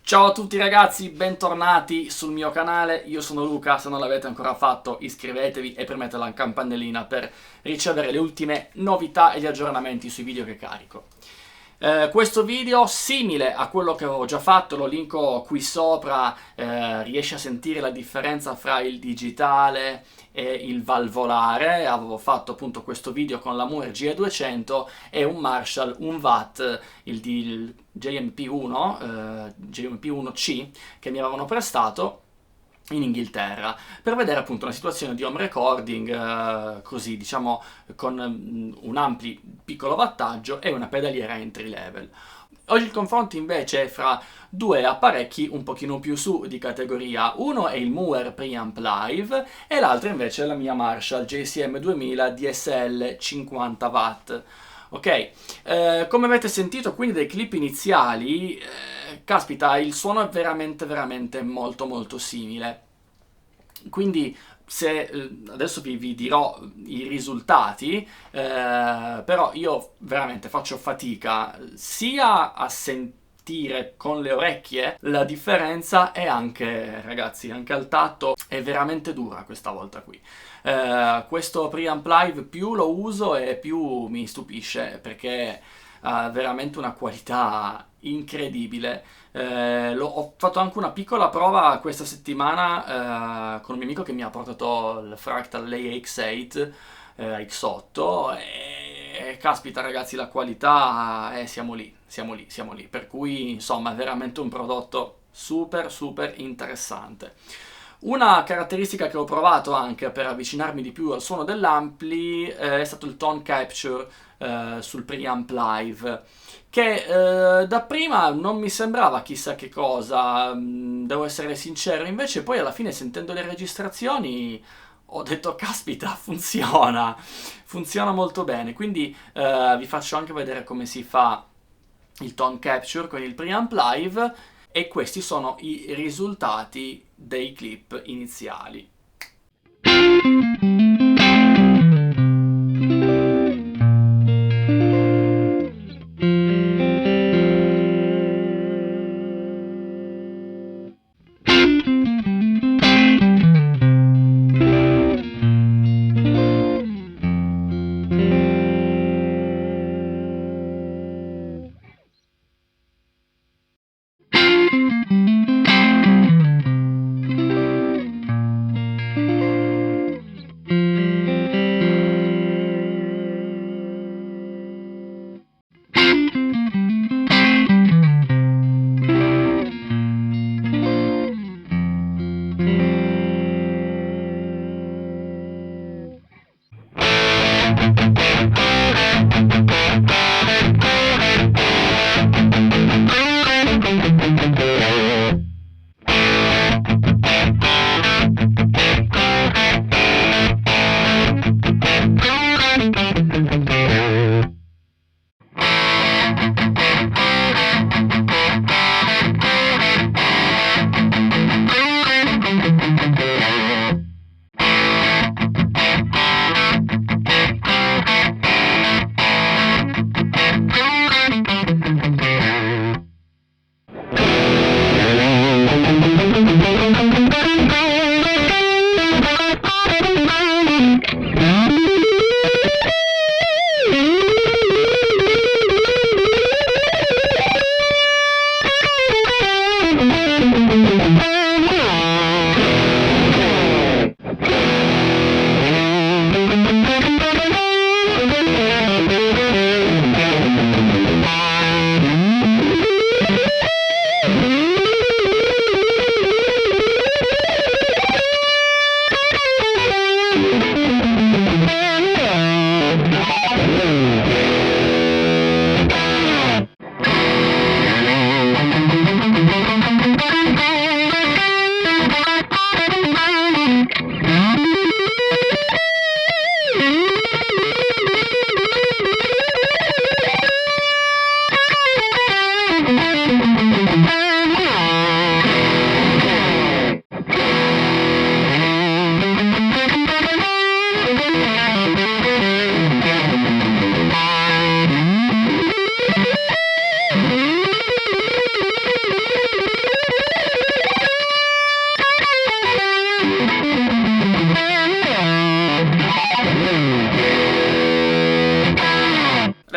Ciao a tutti ragazzi, bentornati sul mio canale, io sono Luca, se non l'avete ancora fatto iscrivetevi e premete la campanellina per ricevere le ultime novità e gli aggiornamenti sui video che carico. Questo video, simile a quello che avevo già fatto, lo linko qui sopra, riesci a sentire la differenza fra il digitale e il valvolare. Avevo fatto appunto questo video con la Moore GE200 e un Marshall, un Watt, il JMP1, JMP1C, che mi avevano prestato in Inghilterra per vedere appunto una situazione di home recording così diciamo con un ampli piccolo wattaggio e una pedaliera entry level. Oggi il confronto invece è fra due apparecchi un pochino più su di categoria. Uno è il Moore Preamp Live e l'altro invece è la mia Marshall JCM 2000 DSL 50 watt. Ok, come avete sentito quindi dai clip iniziali, caspita, il suono è veramente molto molto simile. Quindi se adesso vi dirò i risultati, però io veramente faccio fatica sia a sentire con le orecchie la differenza e anche, ragazzi, anche al tatto è veramente dura questa volta qui. Questo preamp live più lo uso e più mi stupisce perché ha veramente una qualità incredibile. Ho fatto anche una piccola prova questa settimana con un mio amico che mi ha portato il Fractal AX8 X8 e caspita ragazzi la qualità siamo lì, per cui insomma è veramente un prodotto super interessante. Una caratteristica che ho provato anche per avvicinarmi di più al suono dell'ampli è stato il tone capture sul preamp live, che dapprima non mi sembrava chissà che cosa, devo essere sincero, invece poi alla fine sentendo le registrazioni ho detto caspita, funziona molto bene, quindi vi faccio anche vedere come si fa il tone capture con il preamp live e questi sono i risultati dei clip iniziali.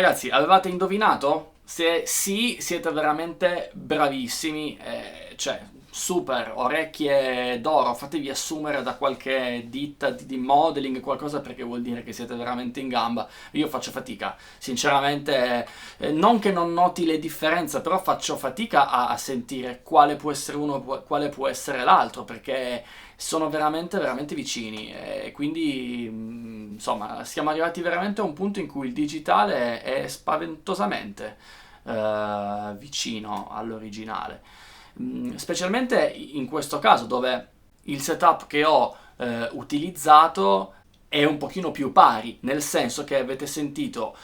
Ragazzi, avevate indovinato? Se sì, siete veramente bravissimi, cioè super, orecchie d'oro, fatevi assumere da qualche ditta di modeling, qualcosa, perché vuol dire che siete veramente in gamba. Io faccio fatica, sinceramente, non che non noti le differenze, però faccio fatica a sentire quale può essere uno, quale può essere l'altro, perché sono veramente veramente vicini, e quindi insomma siamo arrivati veramente a un punto in cui il digitale è spaventosamente vicino all'originale. Specialmente in questo caso, dove il setup che ho utilizzato è un pochino più pari, nel senso che avete sentito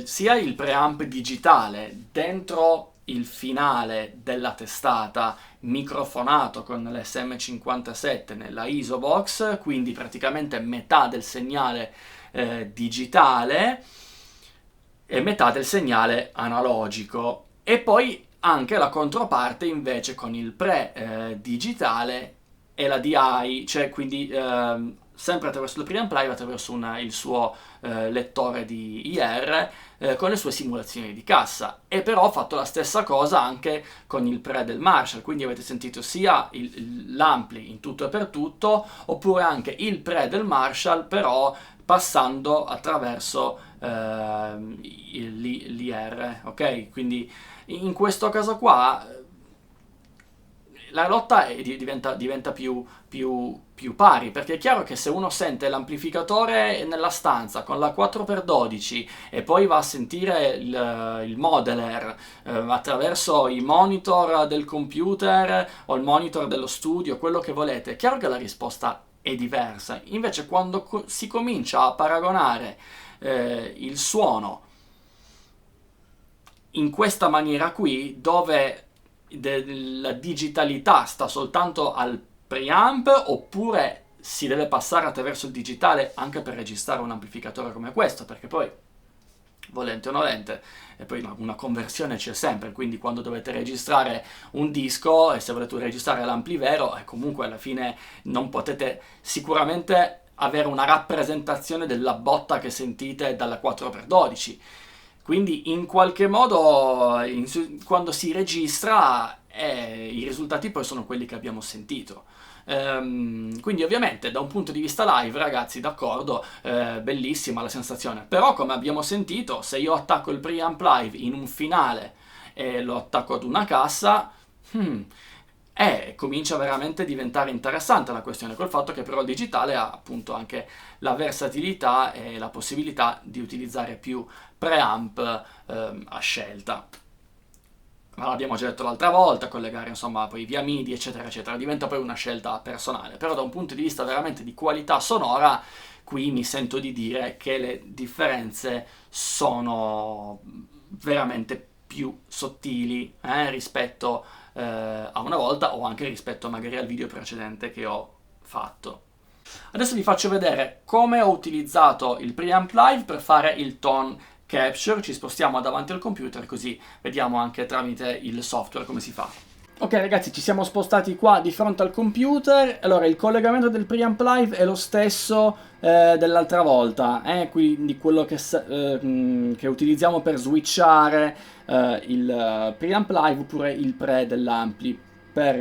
sia il preamp digitale dentro il finale della testata, microfonato con l'SM57 nella ISObox, quindi praticamente metà del segnale digitale e metà del segnale analogico, e poi anche la controparte invece con il digitale e la DI, cioè quindi sempre attraverso il preamp live, attraverso il suo lettore di IR, con le sue simulazioni di cassa. E però ho fatto la stessa cosa anche con il pre del Marshall, quindi avete sentito sia l'ampli in tutto e per tutto, oppure anche il pre del Marshall, però passando attraverso l'IR, ok? Quindi in questo caso qua la lotta diventa più pari, perché è chiaro che se uno sente l'amplificatore nella stanza con la 4x12 e poi va a sentire il modeler attraverso i monitor del computer o il monitor dello studio, quello che volete, è chiaro che la risposta è diversa. Invece quando si comincia a paragonare il suono in questa maniera qui, dove la digitalità sta soltanto al preamp, oppure si deve passare attraverso il digitale anche per registrare un amplificatore come questo, perché poi volente o nolente, e poi una conversione c'è sempre, quindi quando dovete registrare un disco e se volete registrare l'ampli vero, comunque alla fine non potete sicuramente avere una rappresentazione della botta che sentite dalla 4x12. Quindi in qualche modo quando si registra i risultati poi sono quelli che abbiamo sentito. Quindi ovviamente da un punto di vista live, ragazzi, d'accordo, bellissima la sensazione, però come abbiamo sentito, se io attacco il preamp live in un finale e lo attacco ad una cassa, comincia veramente a diventare interessante la questione, col fatto che però il digitale ha appunto anche la versatilità e la possibilità di utilizzare più preamp a scelta. Ma l'abbiamo già detto l'altra volta, collegare insomma poi via MIDI eccetera eccetera, diventa poi una scelta personale, però da un punto di vista veramente di qualità sonora qui mi sento di dire che le differenze sono veramente più sottili rispetto a una volta, o anche rispetto magari al video precedente che ho fatto. Adesso vi faccio vedere come ho utilizzato il preamp live per fare il tone capture. Ci spostiamo davanti al computer così vediamo anche tramite il software come si fa. Ok ragazzi, ci siamo spostati qua di fronte al computer. Allora, il collegamento del preamp live è lo stesso dell'altra volta, quindi quello che utilizziamo per switchare il preamp live oppure il pre dell'ampli. Per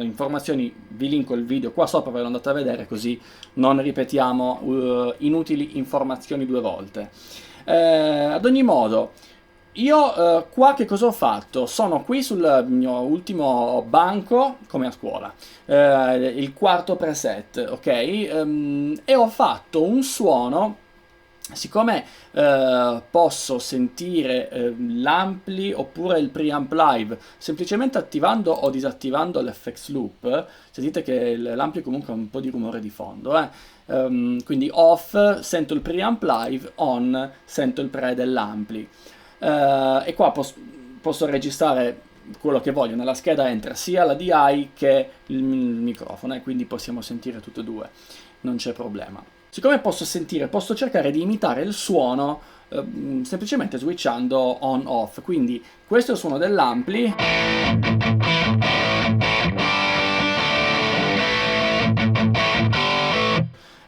informazioni vi linko il video qua sopra, ve lo andate a vedere così non ripetiamo inutili informazioni due volte. Ad ogni modo, io qua che cosa ho fatto? Sono qui sul mio ultimo banco, come a scuola, il quarto preset, ok? E ho fatto un suono, siccome posso sentire l'ampli oppure il preamp live semplicemente attivando o disattivando l'FX loop, sentite che l'ampli comunque ha un po' di rumore di fondo, quindi off sento il preamp live, on sento il pre dell'ampli. E qua posso registrare quello che voglio, nella scheda entra sia la DI che il microfono, e quindi possiamo sentire tutte e due, non c'è problema. Siccome posso cercare di imitare il suono semplicemente switchando on off, quindi questo è il suono dell'ampli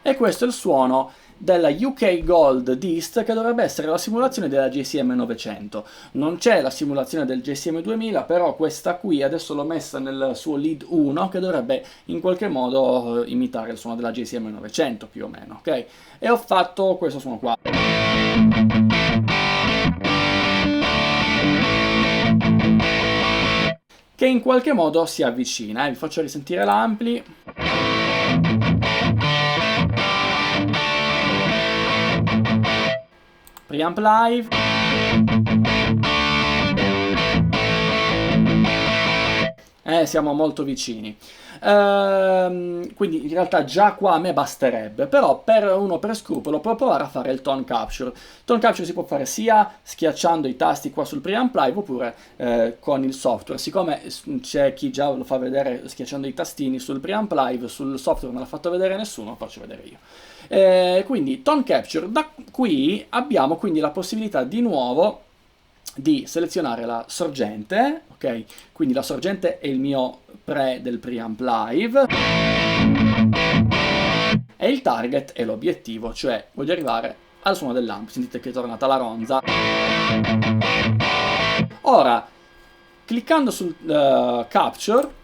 e questo è il suono della UK Gold Dist, che dovrebbe essere la simulazione della JCM 900. Non c'è la simulazione del JCM 2000, però questa qui adesso l'ho messa nel suo lead 1, che dovrebbe in qualche modo imitare il suono della JCM 900 più o meno, ok? E ho fatto questo suono qua. Che in qualche modo si avvicina, vi faccio risentire l'ampli. Preamp live. Siamo molto vicini. Quindi in realtà già qua a me basterebbe, però per scrupolo può provare a fare il tone capture. Il tone capture si può fare sia schiacciando i tasti qua sul preamp live oppure con il software. Siccome c'è chi già lo fa vedere schiacciando i tastini sul preamp live, sul software non l'ha fatto vedere nessuno, lo faccio vedere io. Quindi tone capture, da qui abbiamo quindi la possibilità di nuovo di selezionare la sorgente, ok? Quindi la sorgente è il mio pre del preamp live e il target è l'obiettivo, cioè voglio arrivare al suono dell'amp. Sentite che è tornata la ronza. Ora, cliccando sul capture,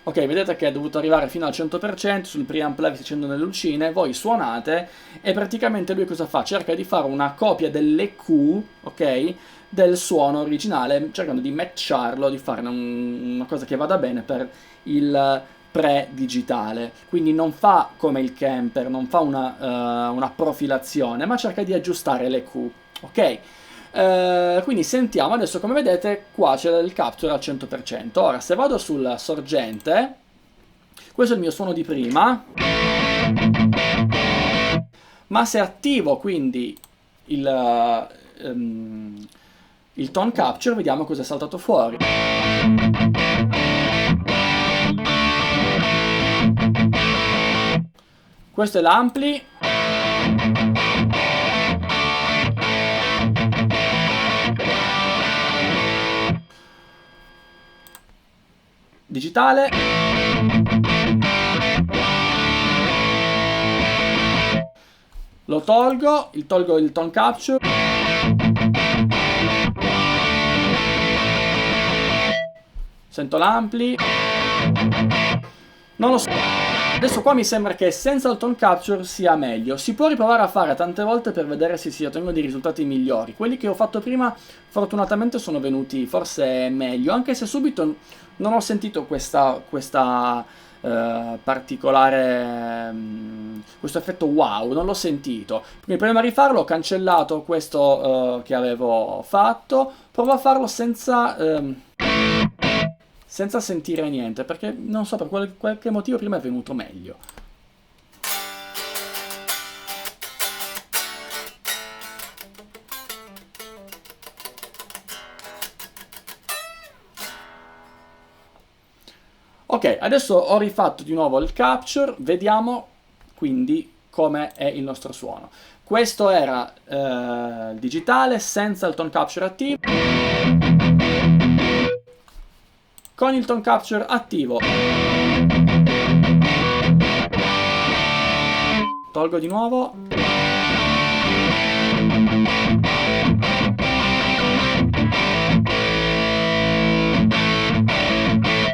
ok, vedete che è dovuto arrivare fino al 100%, sul preamp live si accendono le lucine, voi suonate e praticamente lui cosa fa? Cerca di fare una copia delle Q, ok, del suono originale, cercando di matcharlo, di fare una cosa che vada bene per il pre-digitale. Quindi non fa come il camper, non fa una profilazione, ma cerca di aggiustare le Q, ok? Quindi sentiamo adesso, come vedete qua c'è il capture al 100%. Ora se vado sulla sorgente, questo è il mio suono di prima, ma se attivo quindi il tone capture, vediamo cosa è saltato fuori. Questo è l'ampli. Digitale. Lo tolgo il tone capture. Sento l'ampli. Non lo so. Adesso qua mi sembra che senza il tone capture sia meglio. Si può riprovare a fare tante volte per vedere se si ottengono dei risultati migliori. Quelli che ho fatto prima fortunatamente sono venuti forse meglio, anche se subito non ho sentito questa particolare, questo effetto wow, non l'ho sentito. Quindi prima di rifarlo ho cancellato questo che avevo fatto, provo a farlo senza sentire niente, perché non so, per qualche motivo prima è venuto meglio. Ok, adesso ho rifatto di nuovo il capture, vediamo quindi come è il nostro suono. Questo era il digitale senza il tone capture attivo. Con il tone capture attivo tolgo di nuovo.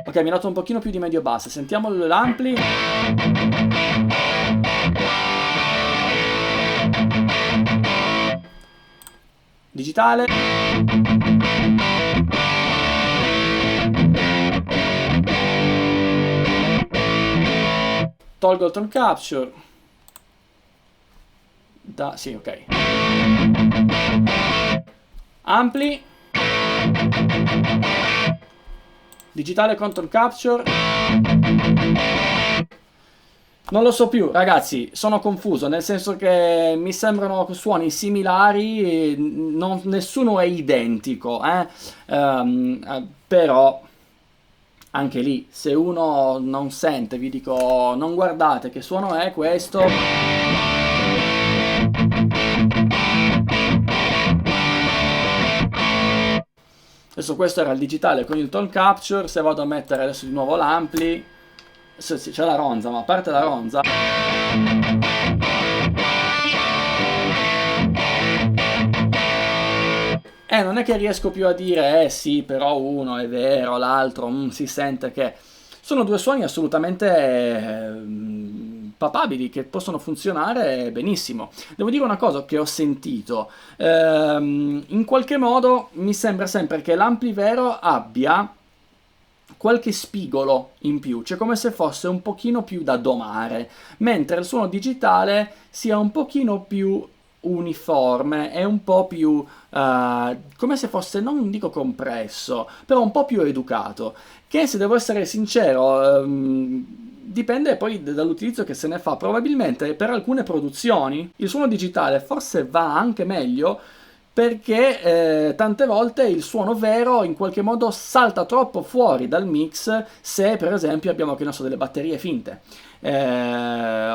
Ok, mi ha dato un pochino più di medio bassa. Sentiamo l'ampli. Digitale. Tolgo il tone capture. Sì, ok. Ampli. Digitale con tone capture. Non lo so più, ragazzi, sono confuso, nel senso che mi sembrano suoni similari, nessuno è identico, però anche lì, se uno non sente, vi dico, non guardate che suono è questo. Adesso questo era il digitale con il tone capture. Se vado a mettere adesso di nuovo l'ampli, sì, c'è la ronza, ma a parte la ronza, non è che riesco più a dire, sì, però uno è vero, l'altro, si sente che... Sono due suoni assolutamente papabili, che possono funzionare benissimo. Devo dire una cosa che ho sentito, in qualche modo mi sembra sempre che l'ampli vero abbia qualche spigolo in più, cioè come se fosse un pochino più da domare, mentre il suono digitale sia un pochino più uniforme e un po' più come se fosse, non dico compresso, però un po' più educato, che se devo essere sincero dipende poi dall'utilizzo che se ne fa. Probabilmente per alcune produzioni il suono digitale forse va anche meglio, perché tante volte il suono vero in qualche modo salta troppo fuori dal mix, se per esempio abbiamo, che ne so, delle batterie finte,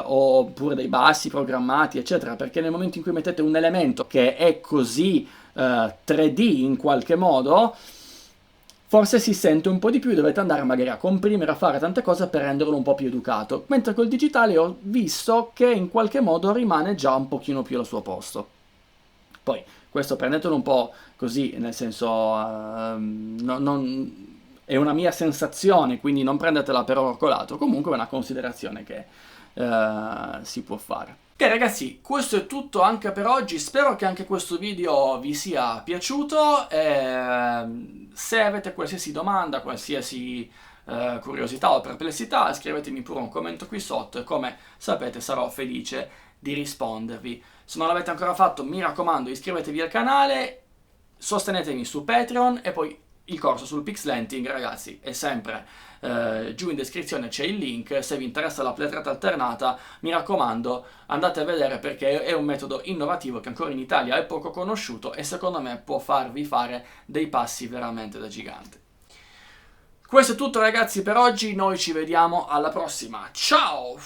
oppure dei bassi programmati eccetera, perché nel momento in cui mettete un elemento che è così 3D in qualche modo, forse si sente un po' di più, dovete andare magari a comprimere, a fare tante cose per renderlo un po' più educato, mentre col digitale ho visto che in qualche modo rimane già un pochino più al suo posto. Poi questo prendetelo un po' così, nel senso, è una mia sensazione, quindi non prendetela per oro colato, comunque è una considerazione che si può fare. Ok ragazzi, questo è tutto anche per oggi, spero che anche questo video vi sia piaciuto. Se avete qualsiasi domanda, qualsiasi curiosità o perplessità, scrivetemi pure un commento qui sotto e come sapete sarò felice di rispondervi. Se non l'avete ancora fatto, mi raccomando, iscrivetevi al canale, sostenetemi su Patreon e poi il corso sul Pixlanting, ragazzi, è sempre giù in descrizione, c'è il link. Se vi interessa la playtrata alternata, mi raccomando, andate a vedere, perché è un metodo innovativo che ancora in Italia è poco conosciuto e secondo me può farvi fare dei passi veramente da gigante. Questo è tutto ragazzi per oggi, noi ci vediamo alla prossima, ciao!